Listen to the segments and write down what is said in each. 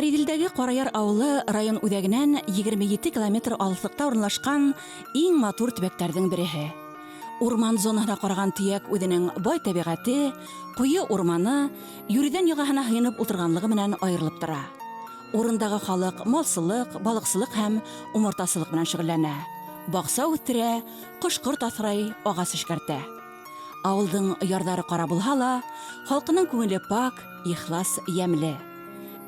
Каридилдәге Караяр авылы район үҙәгенән 27 километр алыҫлыҡта урынлашҡан иң матур төбәктәрҙең береһе. Урман зонаһына ҡараған төйәк үҙенең бай тәбиғәте, ҡуйы урманы, Юридән йылғаһына һыйынып ултырғанлығы менән айырылып тора. Урындағы халык малсылык, балыҡсылык һәм умартасылык менән шөғөлләнә. Баҡса үҫтерә, ҡош-ҡорт аҫрай, ағас эшкәртә. Ауылдың ярҙары ҡара булһа ла, халҡының күңеле пак, ихлас, йәмле.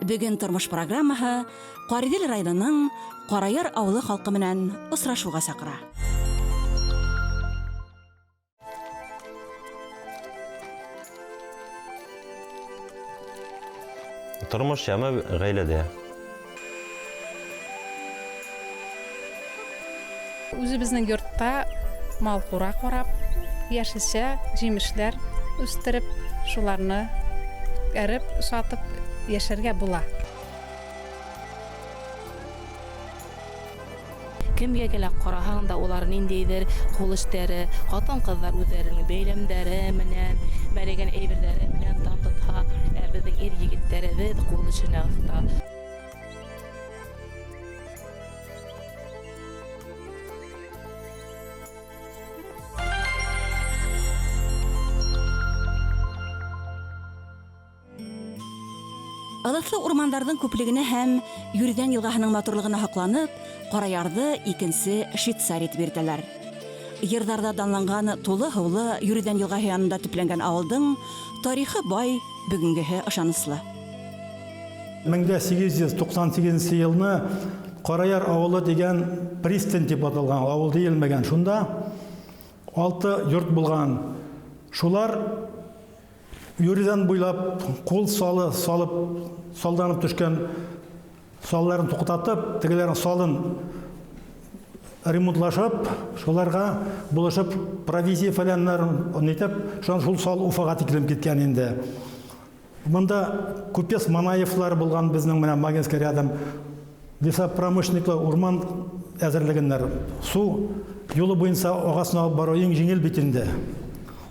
Бөгөн тормош программаһы Каридил районының Караяр ауылы халҡы менән осрашыуға саҡыра. Тормош ямы ғаиләдә. Үзебезнең йортта мал-ҡура ҡарап, йәшелсә, җимешләр үстереп, шуларны әреп, сатып йәшәргә була. Кемгә гелә ҡараһаң да улар ниндәйҙер ҡул эштәре, ҡатын-ҡыҙҙар үҙҙәренең бәйләмдәре менән, бәрегән әйберҙәре менән дан тотһа, беҙҙең ир-егеттәребеҙ ҡул эшенә оҫта. Ылыҫлы урмандарҙың күплегенә һәм Юридән йылғаһының матурлығына һоҡланып, Ҡараярҙы икенсе Швейцария итеп йөрөтәләр. Йырҙарҙа данланған тулы һыулы Юридән йылғаһы янында төпләнгән ауылдың тарихы бай, бөгөнгөһө ышаныслы. 1898 йылны Караяр ауылы деген пристань дип аталған ауыл дейелмәгән. Шунда 6 йорт булған. Шулар Юридән буйлап қол салып, салданып төшкән салларын туҡтатып, тегеләрен салын ремонтлашып, шуларға булышып, провизия фәләннәрен нитеп, шул сал Уфаға тиклем киткән инде. Бында күпес Манаевлар булган безнең менә Магинский рядом. Лесопромышленниклар урман әзерлегеннәр. Су юлы буенса агасына бару иң җиңел бит инде.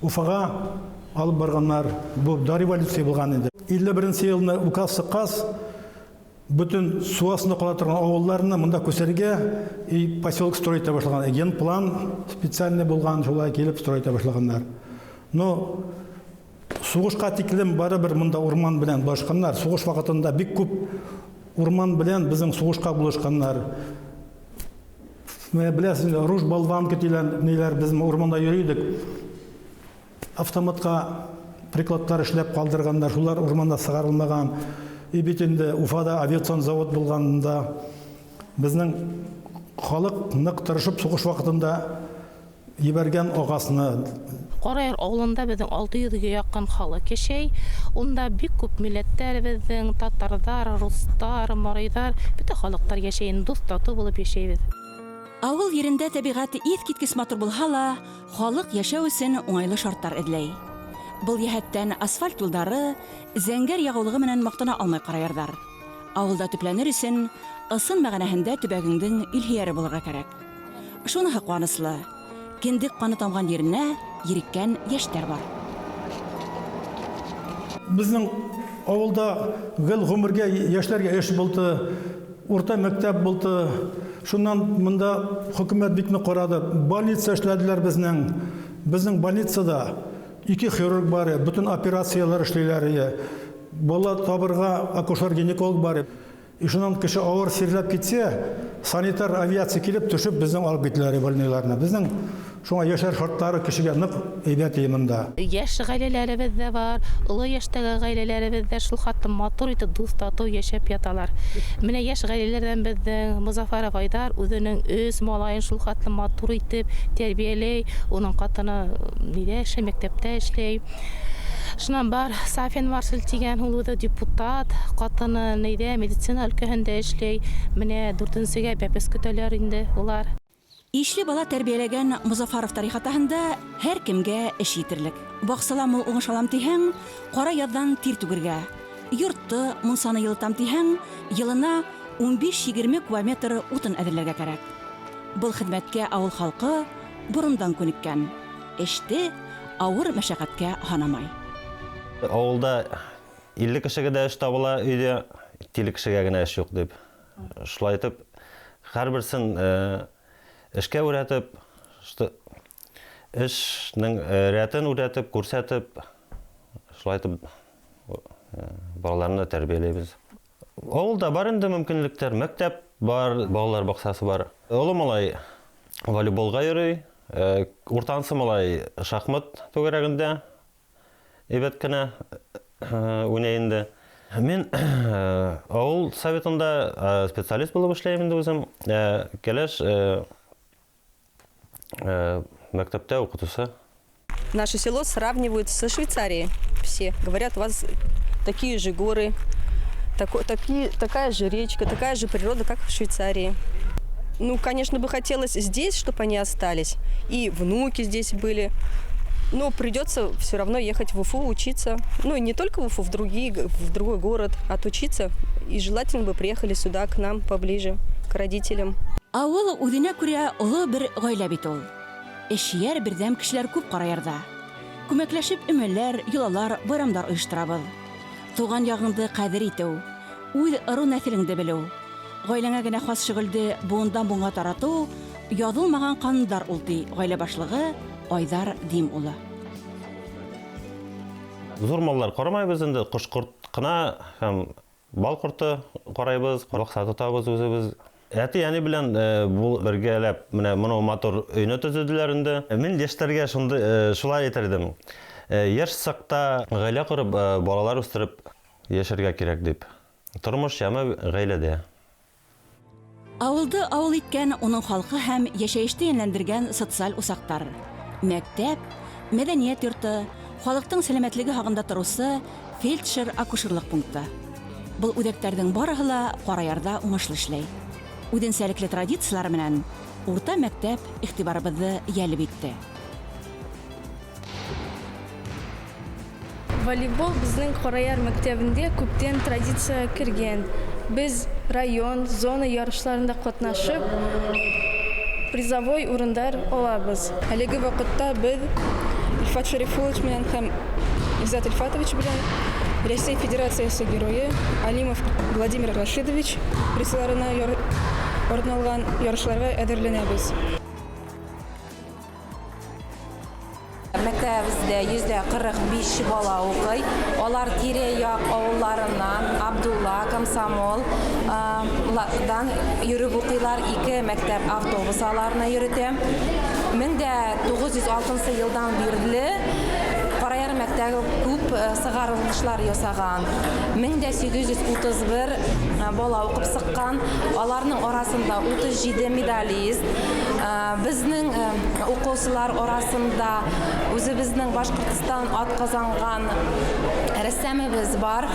Уфаға алып барганнар, бу да революция булган инде. 51 елны указ сыккас, бүтән суасына кала торган авылларны монда күсәргә и поселок строить итә башлаган. Ген план специальный булган, шулай килеп строить итә башлаганнар. Но сугышка тиклем барыбер монда урман белән башканнар. Сугыш вакытында бик күп урман белән безнең сугышка булышканнар. Менә беләсез, руж болванка дигән ниләр без урманда йөридек. Автоматка прикладтар эшләп калдырганнар, шулар урманда сыгарылмаган. И бит инде Уфада авиацион завод булганда безнең халык нык тырышып сугыш вакытында ебәргән агасны. Караяр авылында безнең 600-гә якын халык яшәй. Унда бик күп милләттәр безнең татарлар, руслар, марайдар, бөтен халыктар яшәй, дуст тату булып яшәйбез. Авыл ерендә тәбиғәте иҫ-киткес матур булһа ла, халык яшәү өсөн уңайлы шарттар эҙләй. Был йәһәттән асфальт юлдары, зәңгәр ягыулығы менән маҡтана алмай Караярҙар. Ауылда төпләнер өсөн ысын мәғәнәһендә төбәгеңдең илһөйәре булырға кәрәк. Шуныһы ҡуаныслы, киндек ҡаны тамған еренә ереккән йәштәр бар. Безнең авылда гел ғүмергә яшьләргә эш булды, урта мәктәп булды. Шуннан монда хөкүмәт бик нык карады. Больница эшләделәр безнең больницада 2 хирург бар, бөтен операциялар эшләйләр. Бала табырга акушер-гинеколог бар. И шуннан кеше авыр сирләп китсә, санитар авиация килеп төшеп безнең алып китләр больнияларына. Безнең шуңа яшәр шартлары кешегә нык әйбәт монда. Яш гаиләләребез дә бар, олы яшьтәге гаиләләребез дә шул хәтле матур итеп дуст тату яшәп яталар. Менә яшь гаиләләрдән безнең Музафаров Айдар үзенең 3 малайын шул хәтле матур итеп тәрбияләй, уның катыны нидә эшләй, мәктәптә эшләй. Шуннан бар Сафин Марсель дигән ул үзе депутат, катыны нидә медицина өлкәһендә эшләй. Менә 4-нчегә бәпес көтәләр инде улар. Ишле бала тәрбияләгән Музафаров тарихатаһында һәр кемгә эш етерлек. Баҡсалам ул уңышалам тиһәң, ҡара яҙҙан тир түгергә. Йортто, мунсаны йылытам тиһәң, йылына 15-20 кубометр утын әҙерләргә кәрәк. Был хеҙмәткә ауыл халҡы борондан күнеккән. Эште ауыр мәшәҡәткә һанамай. Ауылда 50 кешегә дә эш табыла, өйдә тиле кешегә генә эш юк дип. Шулай итеп, һәрберсен эшкә өйрәтеп, эшнең рәтен өйрәтеп, күрсәтеп, шулай итеп балаларны тәрбияләйбез. Авылда бар инде мөмкинлектәр, мәктәп бар, балалар баксасы бар. Олы малай волейболга йөри, уртансы малай шахмат түгәрәгендә әйбәт кенә уйный инде. Мин авыл советында специалист булып эшләйм инде үзем. Кәләш мәктәптә укытучы. Наше село сравнивают со Швейцарией. Все говорят, у вас такие же горы, такая же речка, такая же природа, как в Швейцарии. Ну, конечно, бы хотелось здесь, чтобы они остались, и внуки здесь были. Но придется все равно ехать в Уфу учиться. Ну, и не только в Уфу, в другой город отучиться. И желательно бы приехали сюда, к нам, поближе, к родителям. Авыл үҙенә күрә оло бер гаилә бит ул. Эшйәр бердәм кешеләр күп ҡарайырҙа. Күмәкләшеп өмәлләр, йолалар, байрамдар ойоштырабыҙ. Туған яғыңды ҡәҙер итеү, үҙ ырыу нәҫелеңде белеү, ғаиләңә генә хас шөғөлдө буындан буңға таратыу, яҙылмаған ҡанундар ул ти ғаилә башлығы Айдар Дим улы. Зур маллар ҡарамайбыз инде, ҡош-ҡорт ҡына һәм бал ҡорто ҡарайбыз, ҡарлыҡса тотабыз үзебез. Әти-әни белән бергәләп моны матур өйне төзөдөләр инде. Мин йәштәргә шулай әйтәрдем. Яшь саҡта ғаилә ҡорып, балалар үҫтереп йәшәргә кирәк дип. Тормош ямы ғаиләдә. Авылды ауыл иткән уның халҡы һәм йәшәйеште йәнләндергән социаль усаҡтар. Мәктәп, мәҙәниәт йорты, халыҡтың сәләмәтлеге һағында тороусы фельдшер-акушерлыҡ пункты. Был үҙәктәрҙең барыһы ла Ҡарайырҙа уңышлы эшләй. Үҙенсәлекле традициялар менән урта мәктәп иғтибарыбыҙҙы йәлеп итте. Волейбол безнең Ҡарайыр мәктәбендә күптән традиция кергән. Біз район, зона ярышларында ҡатнашып, призовой урындар алабыз. Әлеге ваҡытта беҙ Илфат Шарифович менән һәм Иззат Илфатович белән Рәсәй Федерациясы геройы Алимов Владимир Рашидович призларына орын алған ярышларға әҙерләнәбез. Мәктәбебездә 145 бала укый. Алар тирә-як авылларыннан, Абдулла, Комсомол дан йөрөп укыйлар. 2 мәктәп автобусларына йөрөтә. 1906 елдан бирле Ҡарайыр мәктәбе күп сығарылышлар ясаған. 1831 бала уҡып сыҡҡан. Аларның арасында 37 медалист. Безнең уҡыусылар арасында үзебезнең Башҡортостан атҡазанған рәссамыбыз бар.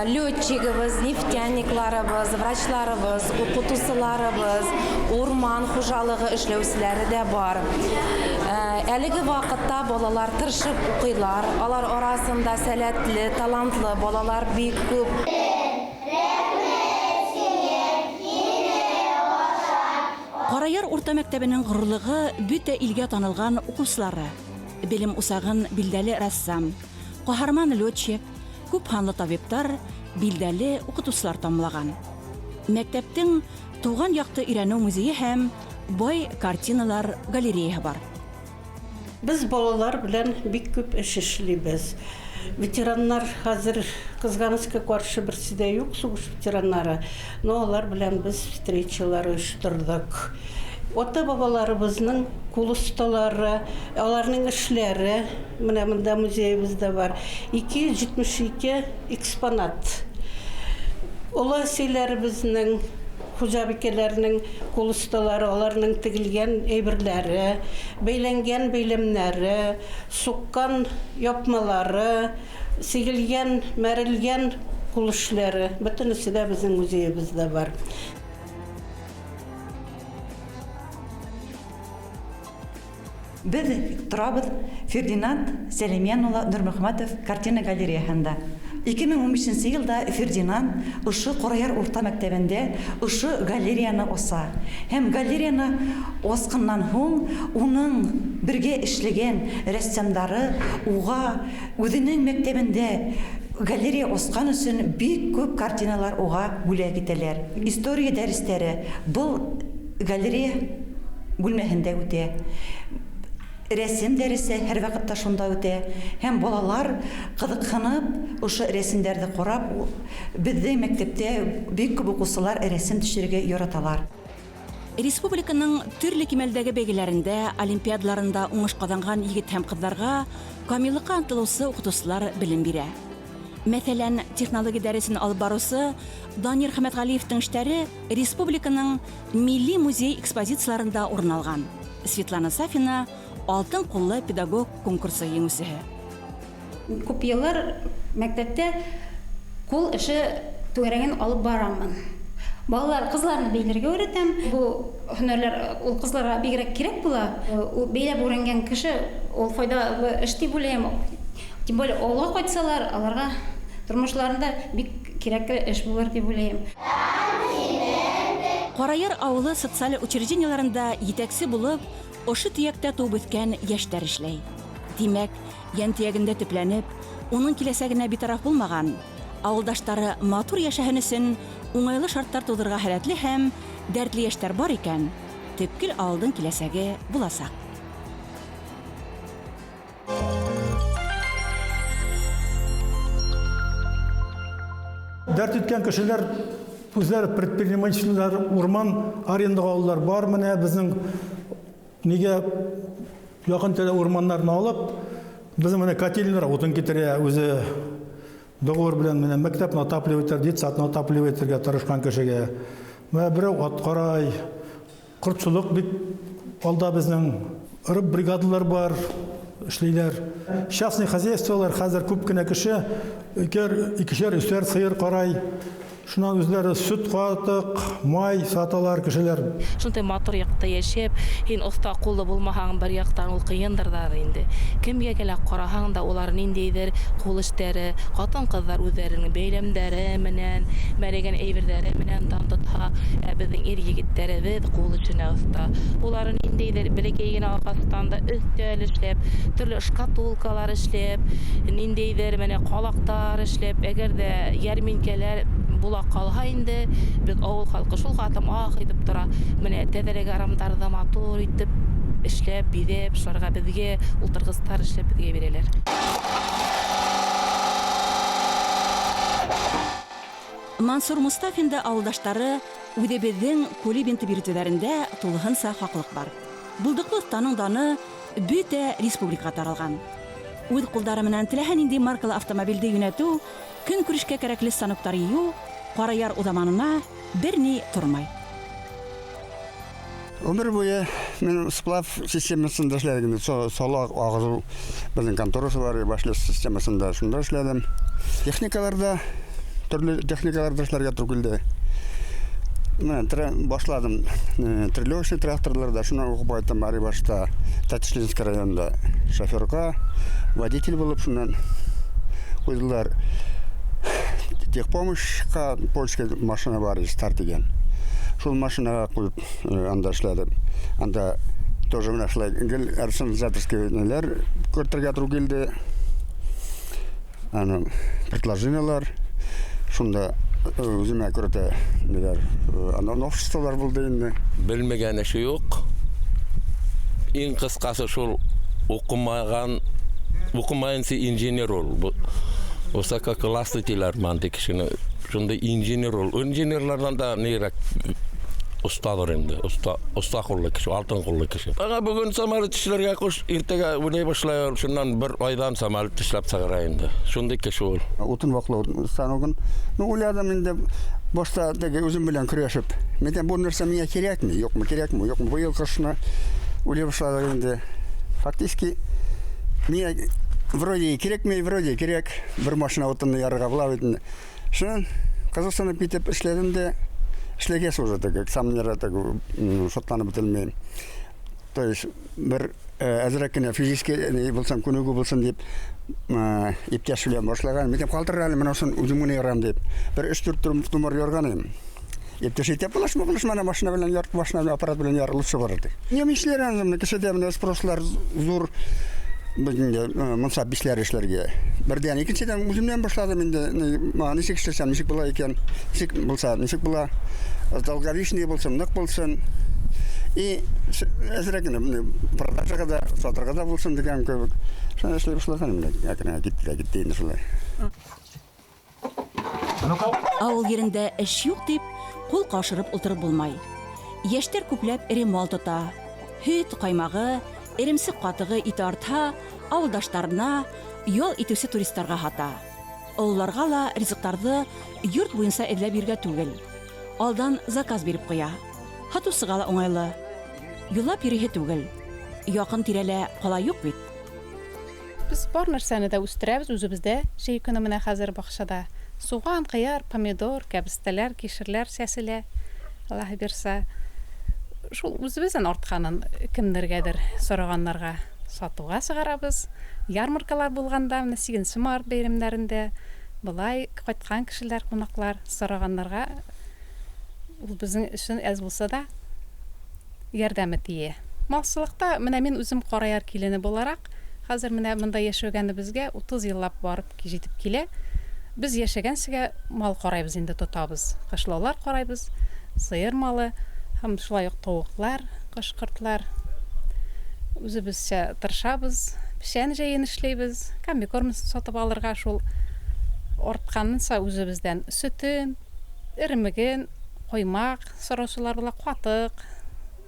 Летчигыбыз, нефтяникларыбыз, врачларыбыз, уҡытыусыларыбыз, урман хужалығы эшләүселәре дә бар. Әлеге ваҡытта балалар тырышып уҡыйлар. Алар арасында сәләтле, талантлы балалар бик күп. Ҡарайыр урта мәктәбенең ғорурлығы бөтә илгә танылған уҡыусылары. Белем усағын билдәле рәссам, ҡаһарман летчик, күп һанлы табиптар, билдәле уҡытыусылар тамлаған. Мәктәптең Туған яҡты өйрәнеү музейы һәм бай картиналар галереяһы бар. Біз балалар белән бик күп эш эшлибез. Ветераннар хәзер кызганычка каршы берсе дә юк, сугыш ветераннары. Но алар белән без встречалар оештырдык. Ата-бабаларыбызның кул осталары, аларның эшләре, менә монда музейыбызда бар. 272 экспонат. Олы әсәйләребезнең, хуҗабикәләрнең кул осталары, аларның тегелгән әйберләре, бәйләнгән бәйләмнәре, суккан япмалары, сигелгән, мәрелгән кул эшләре, бөтенесе дә безнең музейыбызда бар. Біз тұрабыз Фердинанд Сәлимян улы Нұрмөхмәтов картина галереяһында. 2015 елда Фердинанд ушы Ҡарайыр урта мәктәбендә ушы галереяны оса. Һәм галереяны осҡаннан һуң уның бергә эшләгән рәссамдары уға үҙенең мәктәбендә галерея осқан үшін бик көп картиналар оға бүләк итәләр. История дәрестәре бұл галерея бүлмәһендә үтә. Рәсем дәресе һәр вакытта шунда үтә. Һәм балалар кызыксынып, ошо рәсемнәрне карап, безнең мәктәптә бик күп укучылар рәсем төшерергә яраталар. Республиканың төрле кимәлдәге бәйгеләрендә, олимпиадаларында уңыш казанган егет һәм кызларга камиллыкка ынтылучы укытучылар белем бирә. Мәсәлән, технология дәресен алып баручы Данир Хәмәтгалиевтың эшләре республиканың милли музей экспозицияларында урын алган. Светлана Сафина алтын куллы педагог конкурсы еңүчесе. Күп еллар мәктәптә кул эше түгәрәген алып барамын. Балалар, кызларны бәйләргә өйрәтәм. Бу һөнәрләр ул кызларга бигрәк кирәк була. Ул бәйләп өйрәнгән кеше ул файда эш дип уйлыйм. Тем более олга кайтсалар, аларга тормышларында бик кирәкле эш булыр дип уйлыйм. Караяр авылы социаль учрежденияларында җитәкче булып, ошо төяктә туып үскән яшьтәр эшләй. Димәк, ян төягендә төпләнеп, уның киләсәгенә битараф булмаган, авылдаштары матур яшәһен өчен уңайлы шарттар тудырга һәләтле һәм дәртле яшьтәр бар икән, төпкел авылдың киләсәге буласак. Дәрт иткән кешеләр, үзләре предпринимательләр, урман арендага алулар бар. Менә безнең нигә якын тирә урманнарны алып, безнең менә котельнялар утын китерә, үзе договор белән менә мәктәпне отапливать, детсадны отапливать итәргә тырышкан кешегә. Менә берәү ат карай, кортчылык бик алда безнең рыб бригадалар бар, эшлиләр. Частный хозяйстволар хәзер күп кенә кеше икешәр үсәр сыер карай. Шунан үзләре сөт катык, май саталар кешеләр. Шундай матур якта яшәп, һин оста куллы булмаһаң бер яктан ул кыендыр да инде. Кемгә генә караһаң да улар ниндидер кул эшләре, хатын-кызлар үзләренең бәйләмнәре менән, мәрәгән әйберләре менән дан тота, безнең ир-егетләребез кул эшенә оста. Улар ниндидер беләкәйгә аркасында да өстәл эшләп, төрле шкатулкалар эшләп, ниндидер менә калактар эшләп, әгәр дә ярминкәләр була калһа инде, без авыл халкы шул хатым ах итеп тора. Менә тәдәрәгә арамдарда матур итеп эшләп, биреп, шарга безгә ултыргызтар эшләп безгә бирәләр. Мансур Мустафин да авылдаштары үдебезнең Кулибин бирүләрендә тулыһынча хаклык бар. Булдыклы станың даны бөтә республикага таралган. Үз кулдары менән теләһә нинди маркалы автомобильдә юнәтү, көн күрешкә кирәкле станоктар ю, Караяр удаманына берни тормай. Ömür boyu men splav sistemасында эшләдем. Салак агызу безнең конторасы бар, башлы системасында шунда эшләдем. Техникаларда төрле техникаларда эшләргә туры килде. Мен башладым трелёшный тракторларда, шуны укып байтам бары башта Татишлинский районында шофёрга, водитель булып шуннан куйдылар. Техпомощька польская машина бар, старт дигән. Шул машинага куеп анда эшләдем. Анда тоже менә шулай организаторский неләр көтәргә туры килде. Аны предложениялар шунда үземә күрә неләр, новшестволар булды инде. Белмәгән эше юк. Иң кыскасы шул укымагансы инженер ул. Высоко класслы теләрман кешене шунда инженер ул. Инженерлардан да нирәк ustadır инде. Уста куллы кеше, алтын куллы кеше. Аңа бүген самолет эшләргә куш, иртәгә уйлый башлай, шуннан бер айдан самолет эшләп чыгара инде. Шундый кеше ул. Утын ваклау станогын. Уйладым инде башта теге үзем белән көрәшеп. Мен бу нәрсә миңа кирәкме, юкмы, кирәкме, юкмы. Бу ел кышны уйлый башладым инде. Фактически миңа вроде кирәкме, вроде кирәк. Бер машина утынны ярыга була бит. Шуннан Казахстанга китеп эшләдем дә эшләгәс уже теге экзаменнарда теге шатланып бетелмәйм. То есть бер әзрәк кенә физически булсам, күнегү булсын дип иптәш белән башлаган. Мен калтыр әле менә шуны үзем генә ярам дип. Бер 3-4 тумар ярган идем. Иптәш итеп булышмы машина белән ярып, машина аппарат белән ярылып чыгарды. Немечләр аны кешедә менә спрослар зур Bizde mınsa bislер эшләргә. Бердән икенчедән үземнән башладым инде. Мага ничек эшләсәм, ничек була икән, ничек булса, ничек була. Долговечный булсын, нык булсын. И әзрәгенә продажага да, сатырга да булсын дигән кебек. Шуны эшләп башлаган инде. Якына китте инде шулай. Авыл ерендә эш юк дип, кул кашырып утырып булмай. Яшьтәр күпләп эре мал тота. Һөт, каймагы, эремсек катыгы ит арта, авылдаштарына, ял итүсе туристларга хата. Олларга ла ризыктарды йорт буенча эҙләп биргә түгел. Алдан заказ биреп куя. Хатусыга ла уңайлы. Юлап йөрүе түгел. Якын тирәлә кала юк бит. Без бар нәрсәне дә үстерәбез үзебездә, җәй көне менә хәзер бакчада. Суган, кыяр, помидор, кәбестәләр, кишерләр сәселә. Аллаһ бирсә, шул үзебездән артканын кемнәргәдер сораганнарга сатуга чыгарабыз. Ярмаркалар булганда, менә 8 март бәйрәмнәрендә булай кайткан кешеләр, кунаклар сораганнарга ул безнең өчен әз булса да ярдәме тие. Малчылыкта менә мин үзем Караяр килене буларак, хәзер менә монда яшәгәнебезгә 30 еллап барып җитеп килә. Без яшәгәнсегә мал карайбыз инде тотабыз. Кышлаулар карайбыз, сыер малы, һәм шулай ук тавыклар, кашкыртлар. Үзебезчә тырышабыз, пешән җәен эшләйбез, комбикорм сатып алырга шул артканынса үзебездән сөтен, иремеген, коймак, сораучылар була катык,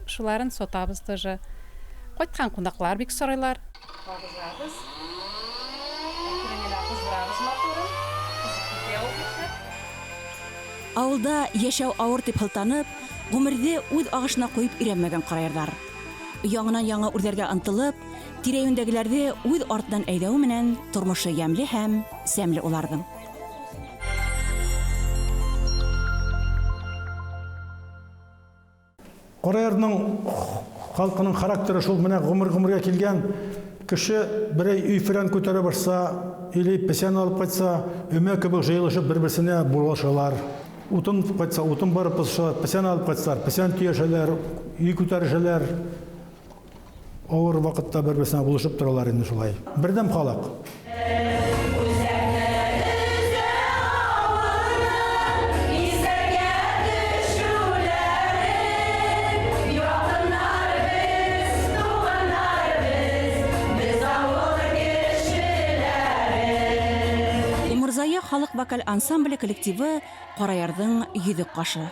шуларын сатабыз тоже. Кайткан кунаклар бик сорайлар. Авылда яшәү авыр дип хылтанып, гомердә үз агышына куеп өйрәнмәгән караярдар. Яңынан яңа үрдәргә ынтылып, тирәюндәгеләрне үз артыннан әйдәү менән тормышы ямлы һәм сәмле улардың. Караярның халкының характеры шул менә гомергә килгән кеше берәй үй фәлән күтәрә барса, или песән алып кайтса, өмә кебек җыелышып бер-берсенә булышалар. Утын кайтса, утын барып пешәр, песән алып кайтсалар, песән тиешәләр, үй күтәрешәләр. Авыр вакытта бер-берсенә булышып торалар инде шулай. Бердәм халык. Халык вокаль ансамбле коллективы Караярдың йөҙөк кашы.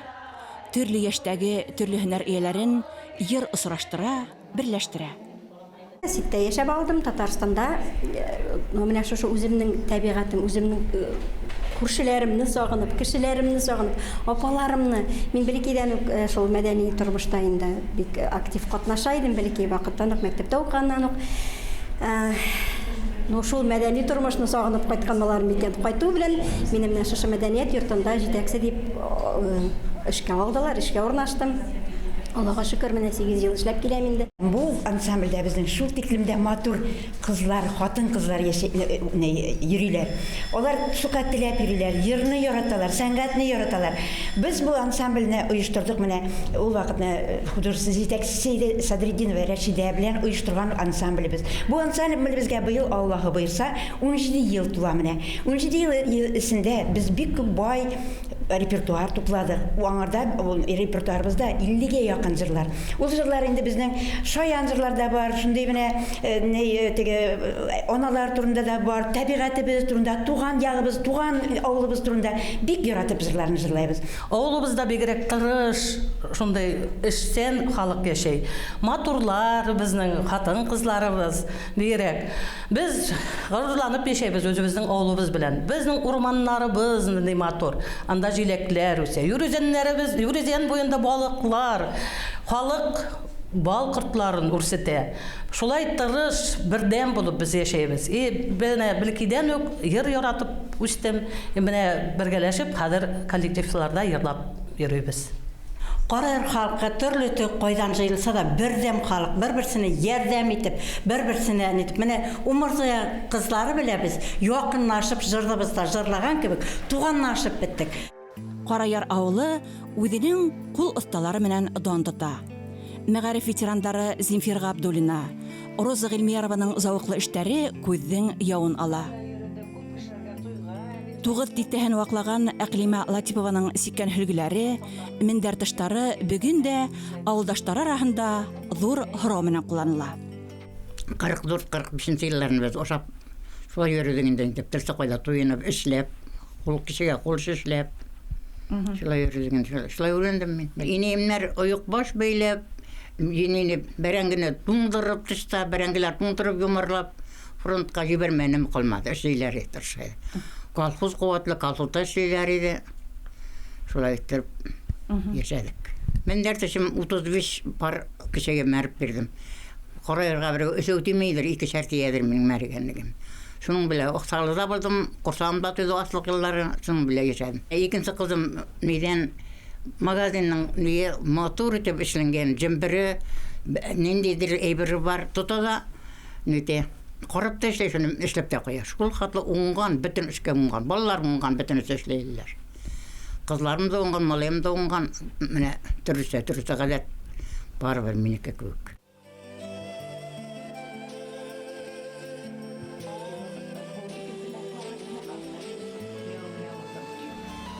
Төрле яшьтәге, төрле һөнәр ияләрен йыр осраштыра, берләштерә. Ситтә яшәп алдым Татарстанда. Менә шушы үземнең табигатым, үземнең күршеләремне сагынып, кешеләремне сагынып, апаларымны. Мин бәлкидән үк шул мәдәни тормышта инде бик актив катнаша идем, бәлки вакыттан ук мәктәптә укыганнан ук. Шул мәдәни тормышны сагынып кайткан балалар микән кайту белән мине менә шушы мәдәният йортында җитәкче дип эшкә алдылар, эшкә урнаштым. Аллаһка шөкер, менә 8 ел эшләп киләм инде. Бу ансамбльдә безнең шул тиклемдә матур кызлар, хатын-кызлар йөриләр. Алар шука теләп йөриләр, йырны яраталар, сәнгатьне яраталар. Без бу ансамбльне оештырдык менә ул вакытны художественный җитәкчесе Садриддинова Рәшидә белән оештырган ансамблебез. Бу ансамблебезгә быел Аллаһы боерса 17 ел тула менә. 17 ел исендә без бик бай репертуар тупладык. Аңарда репертуарыбызда 50-гә якын җырлар. Ул җырлар инде безнең шаян җырлар да бар, шундый менә аналар турында да бар, табигатыбыз турында, туган ягыбыз, туган авылыбыз турында бик яратып җырларны җырлайбыз. Авылыбызда бигрәк тырыш, шундый эшчән халык яшәй. Матурлар безнең хатын-кызларыбыз бигрәк. Без горурланып яшәйбез үзебезнең авылыбыз белән. Безнең урманнарыбыз нинди матур. Анда җиләкләр үсә. Юрезәннәребез, юрезән буенда балыклар, халык бал кортларын үрсетә. Шулай тырыш, бердәм булып без яшәйбез. Менә бәлкидән үк йыр яратып үстем. Менә бергәләшеп хәзер коллективларда йырлап йөрибез. Караяр халкы төрле кайдан җыелса да бердәм халык, бер-берсенә ярдәм итеп, бер-берсенә нитеп, менә умырзая кызлары беләбез, якынлашып җырлабызда җырлаган кебек, туганлашып беттек. Караяр авылы үзенең кул осталары менән дан тота. Мәгариф ветерандары Зинфир Габдуллина, Роза Гыйльмиярованың зауыклы эштәре күҙҙең яуын ала. Туғыҙ титтәһен ваҡлаган Әҡлимә Латипованың сиккән һөлгөләре, мендәр тыштары бөгөн дә ауылдаштары араһында ҙур һорау менән ҡулланыла. 44-45 йылларын без ошап шулай йөрөдөгөндән дип торса ҡайҙа туйынып эшләп, ҡул кешегә ҡул эшләп. Шулай йөрөдөгөн, шулай өйрәндем мин. Инәйемнәр оюҡ баш бәйләп, енене бәрәңгене туңдырып тышта, бәрәңгеләр туңдырып йомарлап, фронтка ебәрмәнем ҡалмады, эшләйләр иттерше. Колхоз ҡыуатлы, колхозда эшләйләр иде. Шулай итеп йәшәдек. Мен дәртешем 35 пар кешегә мәреп бирдем. Ҡарайырға бер өсөү тимәйҙер, 2 шәртиәҙер минең мәргәнлегем. Шуның белән Оҡсалыда булдым, ҡорсағымда тойҙо аслыҡ йыллары, шуның белән йәшәдем. Икенсе ҡыҙым нидән магазинның мотор итеп эшләнгән җембере, ниндәйҙер әйбере бар, тотада нитә ҡарап та эшләй, шуны эшләп тә ҡуя. Шул хатлы уңған, бөтөн эшкә уңған, балалар уңған, бөтөн эш эшләйләр. Ҡыҙларым да уңған, малайым да уңған, менә төрөсә ғәҙәт барыбер минеке кеүек.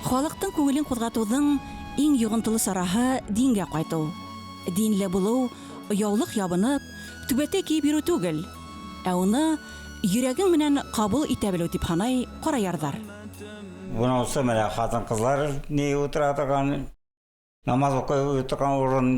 Халыҡтың күңелен ҡуҙғатыуҙың иң йоғонтоло сараһы дингә ҡайтыу. Динле булыу, яулыҡ ябынып, түбәтә кейеп йөрөү түгел, ә уны йөрәгең менән ҡабул итә белеү дип һанай ҡарайарҙар. Бунысы менә хатын-ҡыҙлар ни ултыра торған, намаз уҡый торған урын.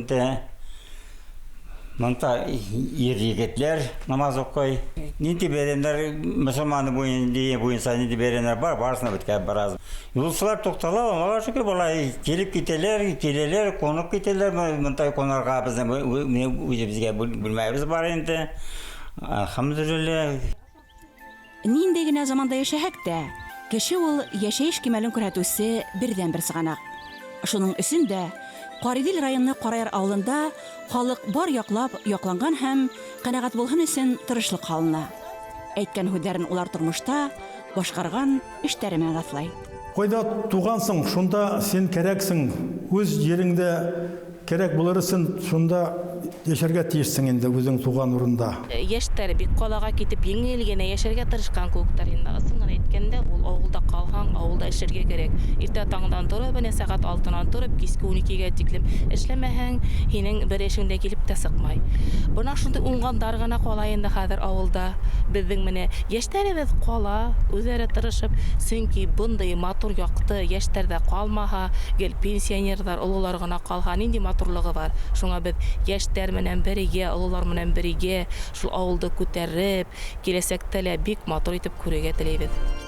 Мында ир-егетләр намаз уҡый. Нинди бәйрәмдәр мөселман буйынса нинди бәйрәмдәр бар, барысына бөткән бараз. Юлсылар туҡтала, Аллаға шөкөр, былай килеп китәләр, ҡунып китәләр. Мында ҡунарға безнең үзебеҙгә бүлмәбеҙ бар инде. Алхамдулилла. Ниндәй генә заманда йәшәһәк тә, кеше ул йәшәйеш кимәлен күрһәтеүсе берҙән-бер сығанақ. Шуның өсөн дә Ҡаридел районы Ҡарайыр ауылында халыҡ бар яҡлап яҡланған һәм ҡәнәғәт булһын өсөн тырышлыҡ һалына. Әйткән һүҙҙәрен улар тормошта башҡарған эштәре менән раҫлай. Ҡайҙа туғансың, шунда сен кәрәксең, үҙ ереңдә кәрәк булыр өсөн шунда йәшәргә тейешсең инде үзең туған урында. Йәштәр бик ҡалаға китеп еңел генә йәшәргә тырышҡан кеүектәр инде. Ысын ғына әйткәндә, ул ауылда ҡалһаң, ауылда эшләргә кәрәк. Иртә таңдан тороп, менә сәғәт 6-нан тороп, киске 12-гә тиклем эшләмәһәң, һинең бер эшең дә килеп тә сыҡмай. Бына шундай уңғандар ғына ҡала инде хәҙер ауылда. Беҙҙең менә йәштәребеҙ ҡала, үҙҙәре тырышып, сөнки бындай матур яҡты йәштәрҙә ҡалмаһа, гел пенсионерҙар, ололар ғына ҡалһа, нинди матурлығы бар. Шуңа беҙ йәштәр менән берегә, ололар менән берегә шул ауылды күтәреп, киләсәктә лә бик матур итеп күрергә теләйбеҙ.